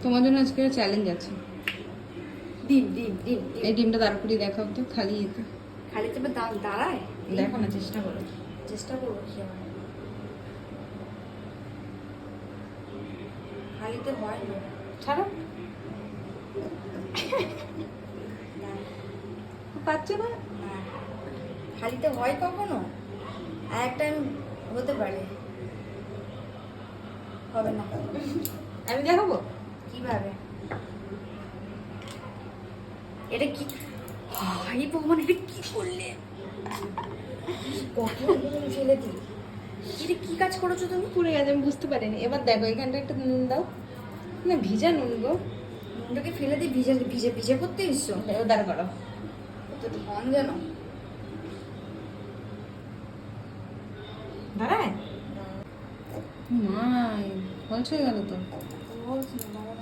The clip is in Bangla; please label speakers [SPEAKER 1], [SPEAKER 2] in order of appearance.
[SPEAKER 1] তোমার জন্য আজকে চ্যালেঞ্জ আছে।
[SPEAKER 2] ডিম ডিম ডিম
[SPEAKER 1] এই ডিমটা তারপরে দেখাও তো, খালি এতে
[SPEAKER 2] খালি চেপে দাঁড়ায়।
[SPEAKER 1] দেখো না, চেষ্টা করো।
[SPEAKER 2] চেষ্টা করবো কি আমার, খালিতে হয় না।
[SPEAKER 1] ছাড়ো, পাচ্ছো না।
[SPEAKER 2] না, খালিতে হয় কখনো? আর একটা হতে পারে, হবে না।
[SPEAKER 1] আমি দেখাবো
[SPEAKER 2] কিভাবে? এটা কি? হাই ভগবান, এটা কি করলে? কত ফেলে দিই। এটা কি কাজ করেছো তুমি?
[SPEAKER 1] পুড়ে গেছে, আমি বুঝতে পারিনি। এবার দেখো, এখানটা একটা নুন দাও না, ভিজা নুন গো।
[SPEAKER 2] নুনটাকে ফেলে দিয়ে ভিজে ভিজে ভিজে করতে এসছো?
[SPEAKER 1] দাঁড়া করো।
[SPEAKER 2] তো ঢং যেন।
[SPEAKER 1] দাঁড়ায় মাই ফলস হয়ে গেল তো।
[SPEAKER 2] বলছি না।